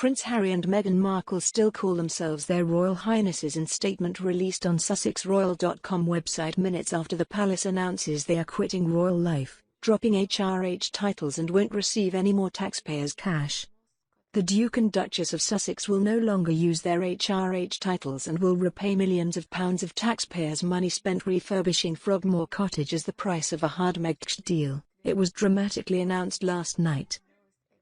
Prince Harry and Meghan Markle still call themselves Their Royal Highnesses in statement released on SussexRoyal.com website minutes after the palace announces they are quitting royal life, dropping HRH titles and won't receive any more taxpayers' cash. The Duke and Duchess of Sussex will no longer use their HRH titles and will repay millions of pounds of taxpayers' money spent refurbishing Frogmore Cottage as the price of a hard-mortgaged deal, it was dramatically announced last night.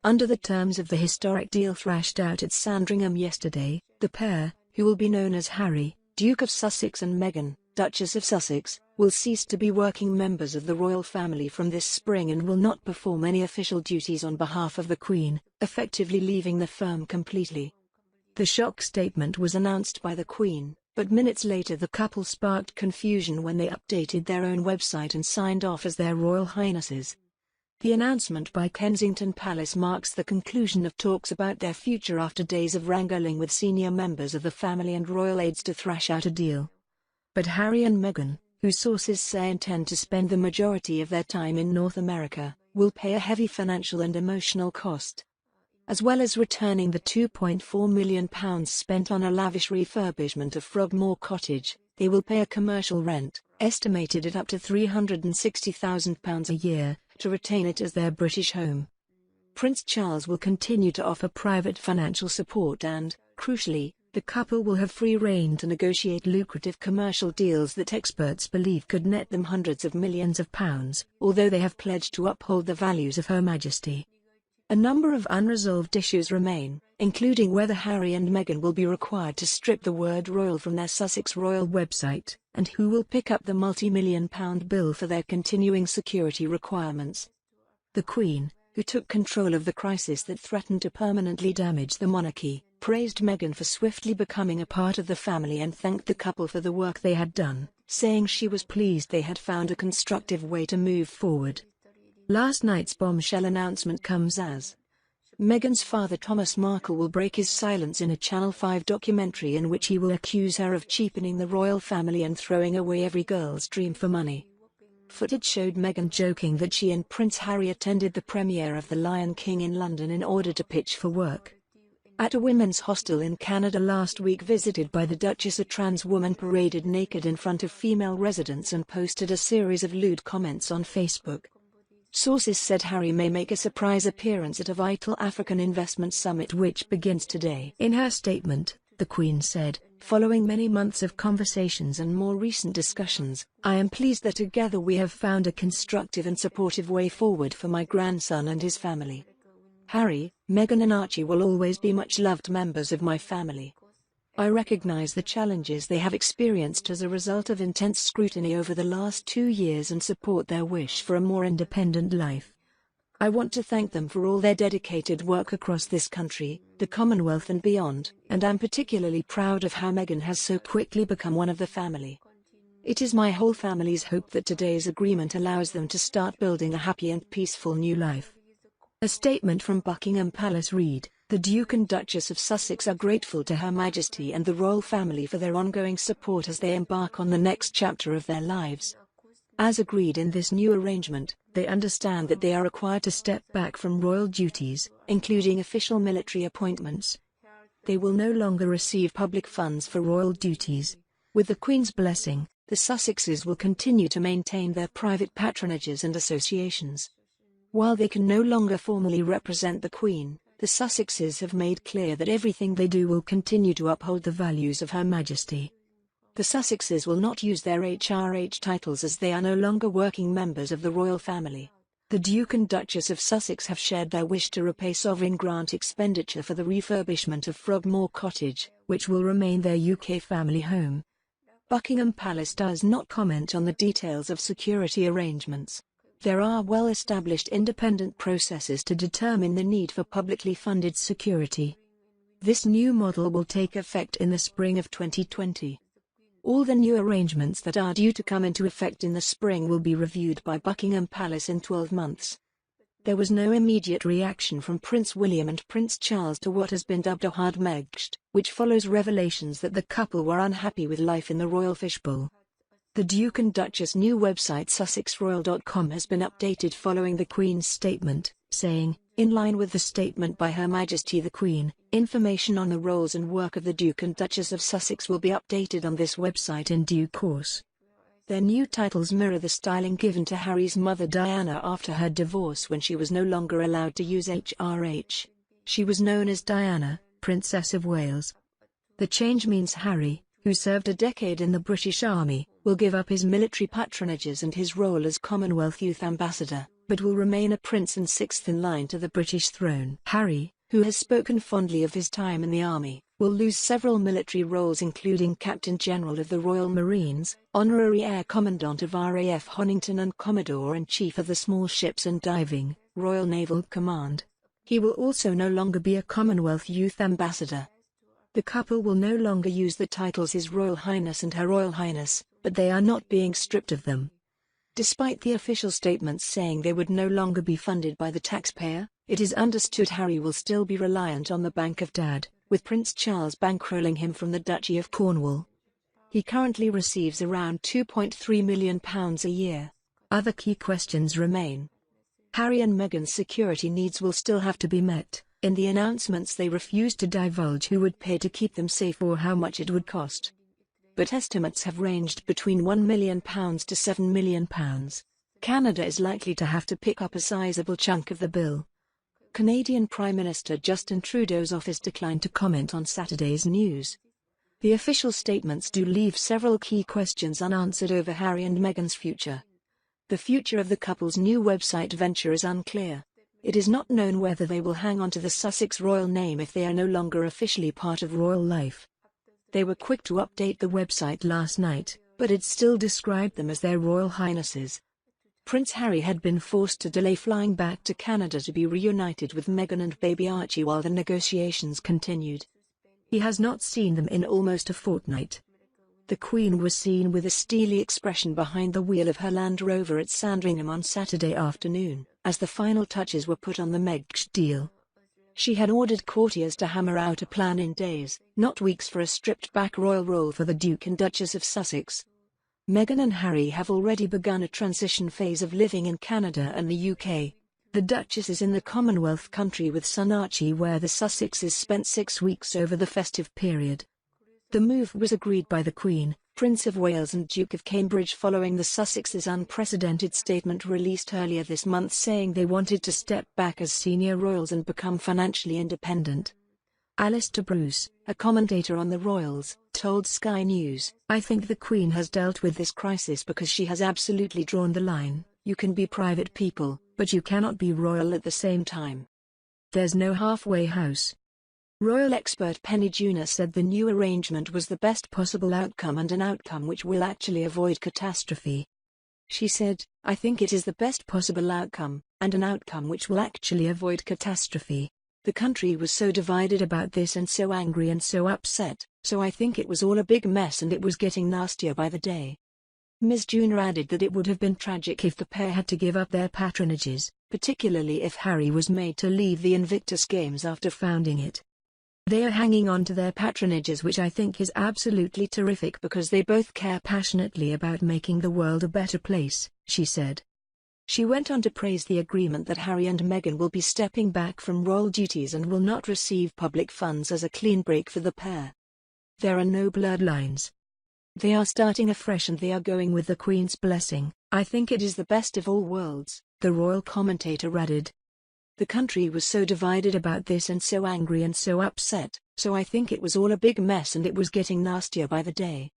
Under the terms of the historic deal thrashed out at Sandringham yesterday, the pair, who will be known as Harry, Duke of Sussex, and Meghan, Duchess of Sussex, will cease to be working members of the royal family from this spring and will not perform any official duties on behalf of the Queen, effectively leaving the firm completely. The shock statement was announced by the Queen, but minutes later the couple sparked confusion when they updated their own website and signed off as Their Royal Highnesses. The announcement by Kensington Palace marks the conclusion of talks about their future after days of wrangling with senior members of the family and royal aides to thrash out a deal. But Harry and Meghan, who sources say intend to spend the majority of their time in North America, will pay a heavy financial and emotional cost. As well as returning the £2.4 million spent on a lavish refurbishment of Frogmore Cottage, they will pay a commercial rent, estimated at up to £360,000 a year, to retain it as their British home. Prince Charles will continue to offer private financial support and, crucially, the couple will have free rein to negotiate lucrative commercial deals that experts believe could net them hundreds of millions of pounds, although they have pledged to uphold the values of Her Majesty. A number of unresolved issues remain, including whether Harry and Meghan will be required to strip the word royal from their Sussex Royal website, and who will pick up the multi-million-pound bill for their continuing security requirements. The Queen, who took control of the crisis that threatened to permanently damage the monarchy, praised Meghan for swiftly becoming a part of the family and thanked the couple for the work they had done, saying she was pleased they had found a constructive way to move forward. Last night's bombshell announcement comes as Meghan's father Thomas Markle will break his silence in a Channel 5 documentary in which he will accuse her of cheapening the royal family and throwing away every girl's dream for money. Footage showed Meghan joking that she and Prince Harry attended the premiere of The Lion King in London in order to pitch for work. At a women's hostel in Canada last week visited by the Duchess, a trans woman paraded naked in front of female residents and posted a series of lewd comments on Facebook. Sources said Harry may make a surprise appearance at a vital African investment summit which begins today. In her statement, the Queen said, "Following many months of conversations and more recent discussions, I am pleased that together we have found a constructive and supportive way forward for my grandson and his family. Harry, Meghan and Archie will always be much-loved members of my family. I recognize the challenges they have experienced as a result of intense scrutiny over the last 2 years and support their wish for a more independent life. I want to thank them for all their dedicated work across this country, the Commonwealth and beyond, and I'm particularly proud of how Meghan has so quickly become one of the family. It is my whole family's hope that today's agreement allows them to start building a happy and peaceful new life." A statement from Buckingham Palace read, "The Duke and Duchess of Sussex are grateful to Her Majesty and the royal family for their ongoing support as they embark on the next chapter of their lives. As agreed in this new arrangement, they understand that they are required to step back from royal duties, including official military appointments. They will no longer receive public funds for royal duties. With the Queen's blessing, the Sussexes will continue to maintain their private patronages and associations. While they can no longer formally represent the Queen, the Sussexes have made clear that everything they do will continue to uphold the values of Her Majesty. The Sussexes will not use their HRH titles as they are no longer working members of the royal family. The Duke and Duchess of Sussex have shared their wish to repay sovereign grant expenditure for the refurbishment of Frogmore Cottage, which will remain their UK family home. Buckingham Palace does not comment on the details of security arrangements. There are well-established independent processes to determine the need for publicly funded security. This new model will take effect in the spring of 2020. All the new arrangements that are due to come into effect in the spring will be reviewed by Buckingham Palace in 12 months. There was no immediate reaction from Prince William and Prince Charles to what has been dubbed a hard-mortgaged, which follows revelations that the couple were unhappy with life in the royal fishbowl. The Duke and Duchess' new website SussexRoyal.com has been updated following the Queen's statement, saying, In line with the statement by Her Majesty the Queen, information on the roles and work of the Duke and Duchess of Sussex will be updated on this website in due course. Their new titles mirror the styling given to Harry's mother Diana after her divorce when she was no longer allowed to use HRH. She was known as Diana, Princess of Wales. The change means Harry, who served a decade in the British Army, will give up his military patronages and his role as Commonwealth Youth Ambassador, but will remain a prince and sixth in line to the British throne. Harry, who has spoken fondly of his time in the army, will lose several military roles including Captain General of the Royal Marines, Honorary Air Commandant of RAF Honington and Commodore-in-Chief of the Small Ships and Diving, Royal Naval Command. He will also no longer be a Commonwealth Youth Ambassador. The couple will no longer use the titles His Royal Highness and Her Royal Highness, but they are not being stripped of them. Despite the official statements saying they would no longer be funded by the taxpayer, it is understood Harry will still be reliant on the Bank of Dad, with Prince Charles bankrolling him from the Duchy of Cornwall. He currently receives around £2.3 million a year. Other key questions remain. Harry and Meghan's security needs will still have to be met. In the announcements they refused to divulge who would pay to keep them safe or how much it would cost. But estimates have ranged between £1 million to £7 million. Canada is likely to have to pick up a sizable chunk of the bill. Canadian Prime Minister Justin Trudeau's office declined to comment on Saturday's news. The official statements do leave several key questions unanswered over Harry and Meghan's future. The future of the couple's new website venture is unclear. It is not known whether they will hang on to the Sussex royal name if they are no longer officially part of royal life. They were quick to update the website last night, but it still described them as Their Royal Highnesses. Prince Harry had been forced to delay flying back to Canada to be reunited with Meghan and baby Archie while the negotiations continued. He has not seen them in almost a fortnight. The Queen was seen with a steely expression behind the wheel of her Land Rover at Sandringham on Saturday afternoon, as the final touches were put on the Meghan deal. She had ordered courtiers to hammer out a plan in days, not weeks, for a stripped-back royal role for the Duke and Duchess of Sussex. Meghan and Harry have already begun a transition phase of living in Canada and the UK. The Duchess is in the Commonwealth country with son Archie, where the Sussexes spent 6 weeks over the festive period. The move was agreed by the Queen, Prince of Wales and Duke of Cambridge following the Sussexes' unprecedented statement released earlier this month saying they wanted to step back as senior royals and become financially independent. Alistair Bruce, a commentator on the royals, told Sky News, "I think the Queen has dealt with this crisis because she has absolutely drawn the line. You can be private people, but you cannot be royal at the same time. There's no halfway house." Royal expert Penny Junor said the new arrangement was the best possible outcome and an outcome which will actually avoid catastrophe. She said, "I think it is the best possible outcome, and an outcome which will actually avoid catastrophe. The country was so divided about this and so angry and so upset, so I think it was all a big mess and it was getting nastier by the day." Ms. Junor added that it would have been tragic if the pair had to give up their patronages, particularly if Harry was made to leave the Invictus Games after founding it. "They are hanging on to their patronages, which I think is absolutely terrific because they both care passionately about making the world a better place," she said. She went on to praise the agreement that Harry and Meghan will be stepping back from royal duties and will not receive public funds as a clean break for the pair. "There are no bloodlines. They are starting afresh and they are going with the Queen's blessing. I think it is the best of all worlds," the royal commentator added. "The country was so divided about this and so angry and so upset, so I think it was all a big mess and it was getting nastier by the day."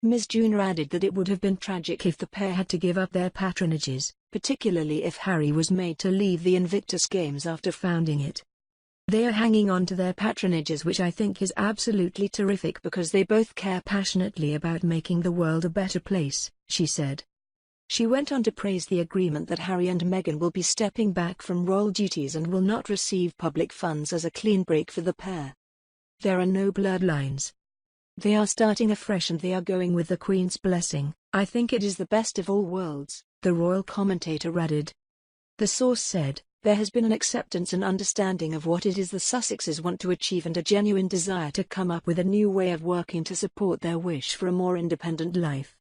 Ms. Junor added that it would have been tragic if the pair had to give up their patronages, particularly if Harry was made to leave the Invictus Games after founding it. "They are hanging on to their patronages, which I think is absolutely terrific because they both care passionately about making the world a better place," she said. She went on to praise the agreement that Harry and Meghan will be stepping back from royal duties and will not receive public funds as a clean break for the pair. "There are no bloodlines. They are starting afresh and they are going with the Queen's blessing. I think it is the best of all worlds," the royal commentator added. The source said, "There has been an acceptance and understanding of what it is the Sussexes want to achieve and a genuine desire to come up with a new way of working to support their wish for a more independent life.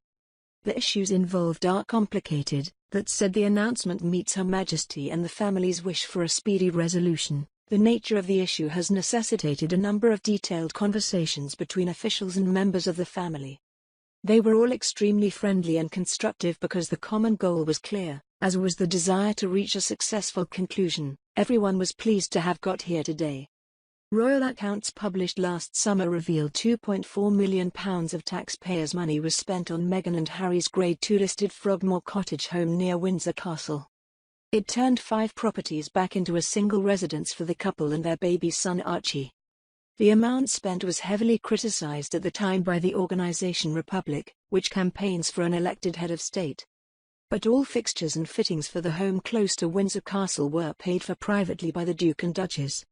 The issues involved are complicated. that said the announcement meets Her Majesty and the family's wish for a speedy resolution. The nature of the issue has necessitated a number of detailed conversations between officials and members of the family. They were all extremely friendly and constructive because the common goal was clear, as was the desire to reach a successful conclusion. Everyone was pleased to have got here today. Royal accounts published last summer revealed £2.4 million of taxpayers' money was spent on Meghan and Harry's Grade 2 listed Frogmore Cottage home near Windsor Castle. It turned 5 properties back into a single residence for the couple and their baby son Archie. The amount spent was heavily criticised at the time by the organisation Republic, which campaigns for an elected head of state. But all fixtures and fittings for the home close to Windsor Castle were paid for privately by the Duke and Duchess.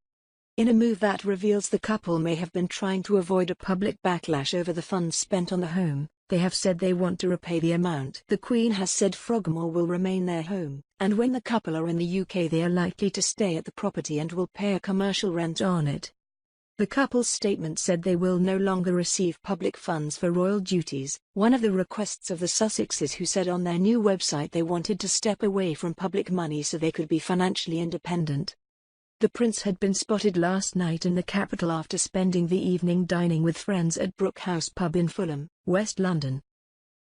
In a move that reveals the couple may have been trying to avoid a public backlash over the funds spent on the home, they have said they want to repay the amount. The Queen has said Frogmore will remain their home, and when the couple are in the UK they are likely to stay at the property and will pay a commercial rent on it. The couple's statement said they will no longer receive public funds for royal duties, one of the requests of the Sussexes, who said on their new website they wanted to step away from public money so they could be financially independent. The prince had been spotted last night in the capital after spending the evening dining with friends at Brook House pub in Fulham, West London.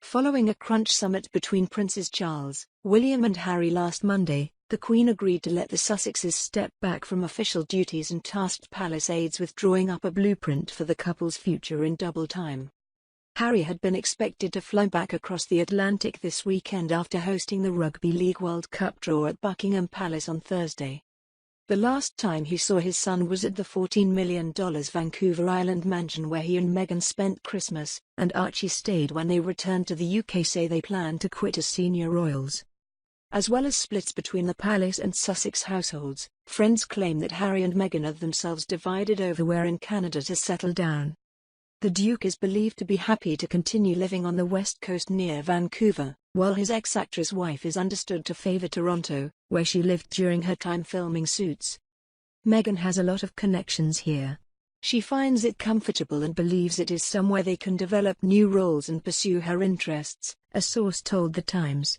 Following a crunch summit between Princes Charles, William and Harry last Monday, the Queen agreed to let the Sussexes step back from official duties and tasked palace aides with drawing up a blueprint for the couple's future in double time. Harry had been expected to fly back across the Atlantic this weekend after hosting the Rugby League World Cup draw at Buckingham Palace on Thursday. The last time he saw his son was at the $14 million Vancouver Island mansion where he and Meghan spent Christmas, and Archie stayed when they returned to the UK. Say they plan to quit as senior royals. As well as splits between the Palace and Sussex households, friends claim that Harry and Meghan are themselves divided over where in Canada to settle down. The Duke is believed to be happy to continue living on the west coast near Vancouver, while his ex-actress wife is understood to favour Toronto, where she lived during her time filming Suits. Meghan has a lot of connections here. She finds it comfortable and believes it is somewhere they can develop new roles and pursue her interests, a source told The Times.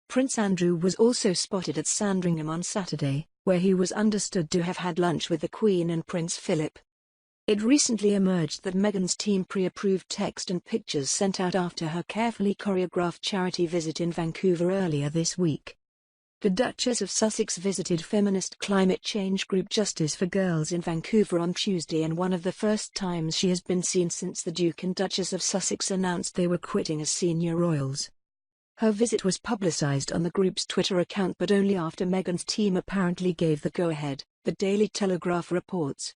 Prince Andrew was also spotted at Sandringham on Saturday, where he was understood to have had lunch with the Queen and Prince Philip. It recently emerged that Meghan's team pre-approved text and pictures sent out after her carefully choreographed charity visit in Vancouver earlier this week. The Duchess of Sussex visited feminist climate change group Justice for Girls in Vancouver on Tuesday, and one of the first times she has been seen since the Duke and Duchess of Sussex announced they were quitting as senior royals. Her visit was publicised on the group's Twitter account but only after Meghan's team apparently gave the go-ahead, the Daily Telegraph reports.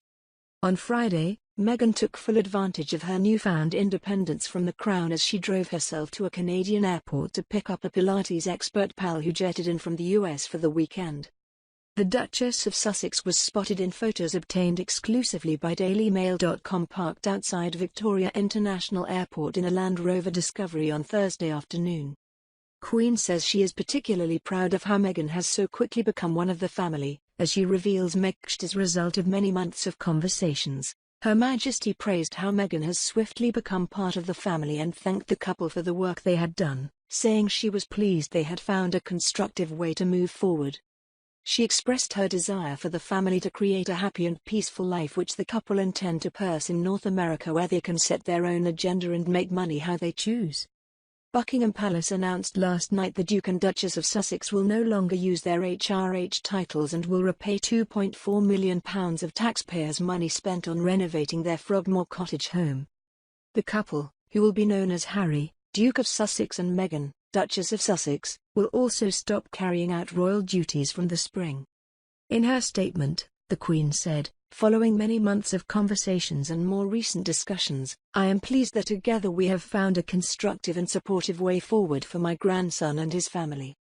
On Friday, Meghan took full advantage of her newfound independence from the Crown as she drove herself to a Canadian airport to pick up a Pilates expert pal who jetted in from the US for the weekend. The Duchess of Sussex was spotted in photos obtained exclusively by DailyMail.com parked outside Victoria International Airport in a Land Rover Discovery on Thursday afternoon. Queen says she is particularly proud of how Meghan has so quickly become one of the family, as she reveals Megxit as a result of many months of conversations. Her Majesty praised how Meghan has swiftly become part of the family and thanked the couple for the work they had done, saying she was pleased they had found a constructive way to move forward. She expressed her desire for the family to create a happy and peaceful life which the couple intend to pursue in North America, where they can set their own agenda and make money how they choose. Buckingham Palace announced last night the Duke and Duchess of Sussex will no longer use their HRH titles and will repay £2.4 million of taxpayers' money spent on renovating their Frogmore Cottage home. The couple, who will be known as Harry, Duke of Sussex, and Meghan, Duchess of Sussex, will also stop carrying out royal duties from the spring. In her statement, the Queen said, "Following many months of conversations and more recent discussions, I am pleased that together we have found a constructive and supportive way forward for my grandson and his family.